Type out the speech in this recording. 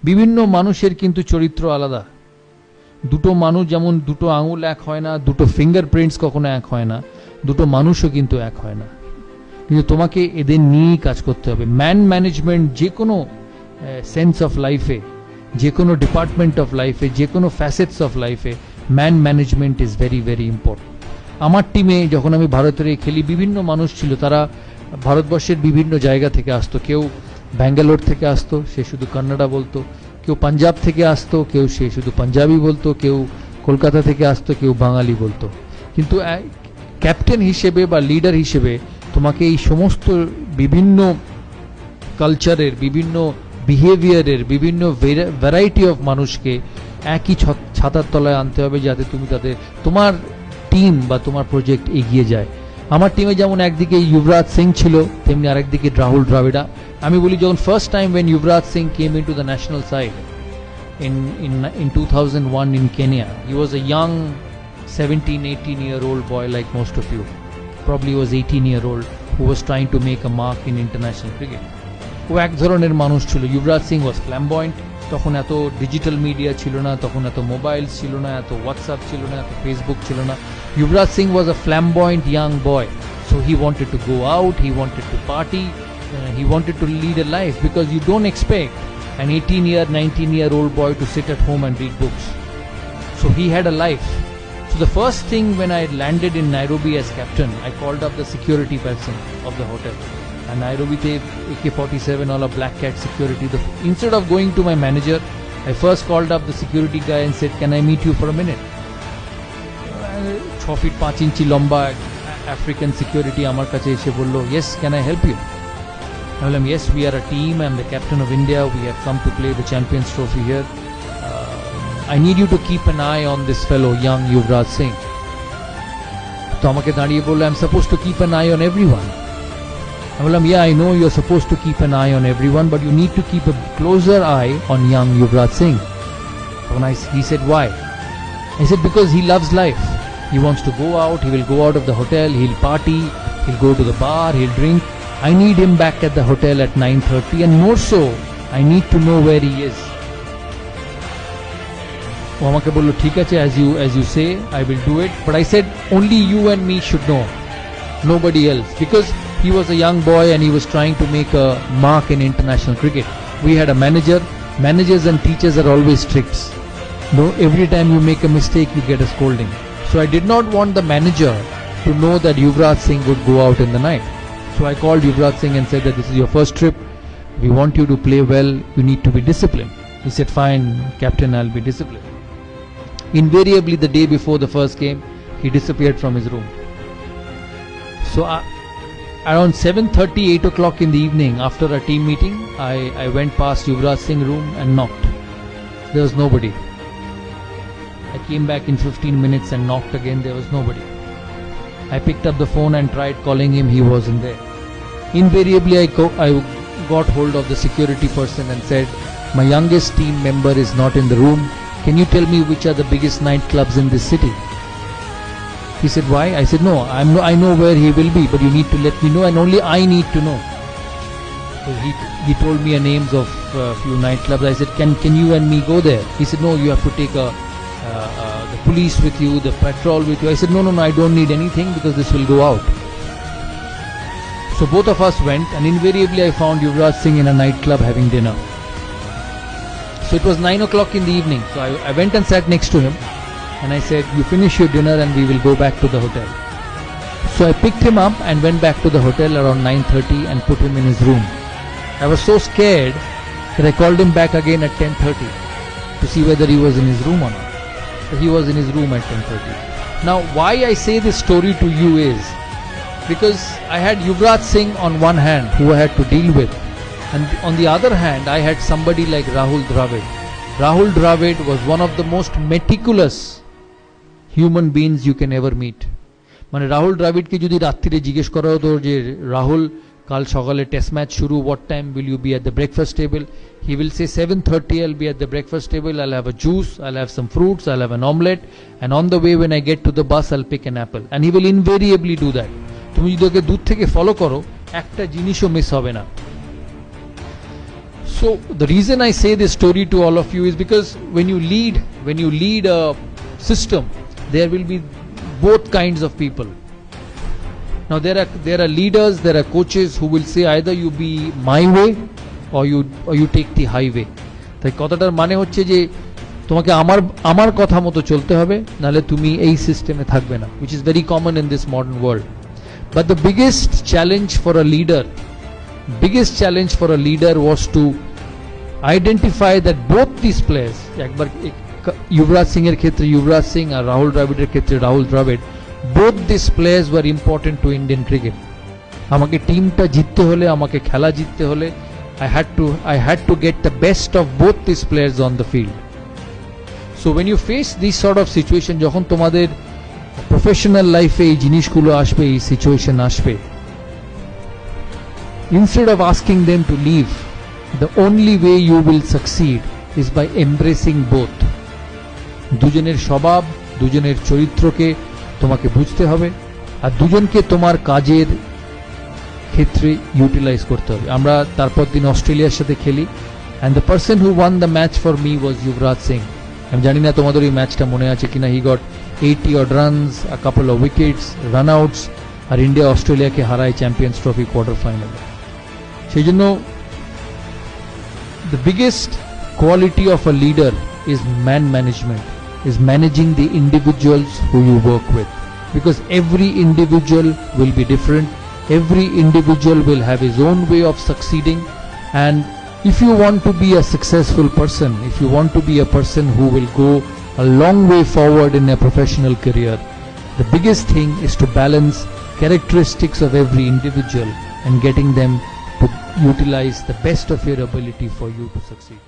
বিভিন্ন মানুষের কিন্তু চরিত্র আলাদা। দুটো মানুষ যেমন দুটো আঙুল এক হয় না, দুটো ফিঙ্গারপ্রিন্টস কখনো এক হয় না, দুটো মানুষও কিন্তু এক হয় না। কিন্তু তোমাকে এদের নিয়েই কাজ করতে হবে। ম্যান ম্যানেজমেন্ট যে কোনো সেন্স অফ লাইফে, যে কোনো ডিপার্টমেন্ট অফ লাইফে, যে কোনো ফ্যাসেটস অফ লাইফে man management is very very important. আমার টিমে যখন আমি ভারতের খেলি, বিভিন্ন মানুষ ছিল, তারা ভারতবর্ষের বিভিন্ন জায়গা থেকে আসতো। কেউ ব্যাঙ্গালোর থেকে আসতো, সে শুধু কন্নড়া বলতো। কেউ পাঞ্জাব থেকে আসতো, কেউ সে শুধু পাঞ্জাবি বলতো। কেউ কলকাতা থেকে আসতো, কেউ বাঙালি বলতো। কিন্তু ক্যাপ্টেন হিসেবে বা লিডার হিসেবে তোমাকে এই সমস্ত বিভিন্ন কালচারের, বিভিন্ন বিহেভিয়ারের, বিভিন্ন ভ্যারাইটি অফ মানুষকে একই ছাতার তলায় আনতে হবে, যাতে তুমি তোমার টিম বা তোমার প্রজেক্ট এগিয়ে যায়। আমার টিমে যেমন একদিকে যুবরাজ সিং ছিল, তেমনি আরেকদিকে রাহুল দ্রাবিড়া। আমি বলি, যখন first time when Yuvraj Singh came into the national side in 2001 in Kenya, he was a young 17-18-year-old boy like most of you. Probably was 18-year-old who was trying to make a mark in international cricket. ও এক ধরনের মানুষ ছিল। যুবরাজ সিং ওয়াজ flamboyant. তখন এত digital media ছিল না, তখন এত মোবাইল ছিল না, এত হোয়াটসঅ্যাপ ছিল না, এত ফেসবুক ছিল না। Yuvraj Singh was a flamboyant young boy, so he wanted to go out, he wanted to party, he wanted to lead a life, because you don't expect an 18-year, 19-year-old boy to sit at home and read books. So he had a life. So the first thing when I landed in Nairobi as captain, I called up the security person of the hotel. And Nairobi te AK-47 all a black cat security. Instead of going to my manager, I first called up the security guy and said, "Can I meet you for a minute?" 6 feet 5 inch lomba African security amar kache eshe bollo, "Yes, can I help you?" I told him, "Yes, we are a team. I am the captain of India. We have come to play the Champions Trophy here. I need you to keep an eye on this fellow, young Yuvraj Singh." তো আমাকে দাঁড়িয়ে বললো, "I'm supposed to keep an eye on everyone." I told him, "Yeah, I know you're supposed to keep an eye on everyone, but you need to keep a closer eye on young Yuvraj Singh." He said, "Why?" I said, "Because he loves life. He wants to go out. He will go out of the hotel. He'll party. He'll go to the bar. He'll drink. I need him back at the hotel at 9:30, and more so, I need to know where he is." ও আমাকে বললো, "ঠিক আছে, as you say, I will do it." But I said, only you and me should know, nobody else, because he was a young boy and he was trying to make a mark in international cricket. We had a manager. Managers and teachers are always strict. No, every time you make a mistake, you get a scolding. So I did not want the manager to know that Yuvraj Singh would go out in the night. So I called Yuvraj Singh and said that this is your first trip. We want you to play well. You need to be disciplined. He said, "Fine, captain, I'll be disciplined." Invariably, the day before the first game, he disappeared from his room. So around 7:30, 8 o'clock in the evening, after a team meeting, I went past Yuvraj Singh's room and knocked. There was nobody. I came back in 15 minutes and knocked again. There was nobody. I picked up the phone and tried calling him. He wasn't there. Invariably, I got hold of the security person and said, "My youngest team member is not in the room. Can you tell me which are the biggest nightclubs in this city?" He said, "Why?" I said, "No, I know where he will be, but you need to let me know, and only I need to know." So he told me names of a few nightclubs. I said, "Can you and me go there?" He said, "No, you have to take the police with you, the patrol with you." I said, no, I don't need anything, because this will go out." So both of us went, and invariably I found Yuvraj Singh in a nightclub having dinner. So it was 9 o'clock in the evening. So I went and sat next to him, and I said, "You finish your dinner and we will go back to the hotel." So I picked him up and went back to the hotel around 9:30 and put him in his room. I was so scared that I called him back again at 10:30 to see whether he was in his room or not. So he was in his room at 10:30. Now, why I say this story to you is because I had Yuvraj Singh on one hand, who I had to deal with, and on the other hand, I had somebody like Rahul Dravid. Rahul Dravid was one of the most meticulous human beings you can ever meet. মানে রাহুল দ্রাবিড়কে যদি রাত্রিরে জিজ্ঞেস করা হতো যে, "রাহুল, কাল সকালে test match শুরু, what time will you be at the breakfast table?" He will say 7:30 I'll be at the breakfast table, I'll have a juice, I'll have some fruits, I'll have an omelette, and on the way when I get to the bus I'll pick an apple. And he will invariably do that. তুমি যদি ওকে দূর থেকে follow করো, একটা জিনিসও miss হবে না। So the reason I say this story to all of you is because when you lead a system, there will be both kinds of people. Now there are leaders, there are coaches who will say either you be my way or you take the highway. তাই কথাটার মানে হচ্ছে যে তোমাকে আমার কথা মতো চলতে হবে, নালে তুমি এই সিস্টেমে থাকবে না, which is very common in this modern world. But the biggest challenge for a leader was to identify that both these players, একবার युवराज सिंह এর ক্ষেত্রে युवराज सिंह আর রাহুল দ্রাবিড়ের ক্ষেত্রে Rahul Dravid, both these players were important to Indian cricket. আমাকে টিমটা জিততে হলে, আমাকে খেলা জিততে হলে I had to get the best of both these players on the field. So when you face this sort of situation, যখন তোমাদের প্রফেশনাল লাইফে এই জিনিসগুলো আসবে, এই সিচুয়েশন আসবে, instead of asking them to leave, the only way you will succeed is by embracing both. দুজনের স্বভাব, দুজনের চরিত্রকে তোমাকে বুঝতে হবে আর দুজনকে তোমার কাজের ক্ষেত্রে ইউটিলাইজ করতে হবে। আমরা তারপর দিন অস্ট্রেলিয়ার সাথে খেলি, and the person who won the match for me was Yuvraj Singh. আমি জানি না তোমাদের এই ম্যাচটা মনে আছে কিনা। he got 80 odd runs, a couple of wickets, run outs, আর ইন্ডিয়া অস্ট্রেলিয়াকে হারায় চ্যাম্পিয়ন্স ট্রফি কোয়ার্টার ফাইনালে। সেই জন্য the biggest quality of a leader is man management, is managing the individuals who you work with, because every individual will be different, every individual will have his own way of succeeding, and if you want to be a successful person, if you want to be a person who will go a long way forward in a professional career, the biggest thing is to balance characteristics of every individual and getting them to utilize the best of your ability for you to succeed.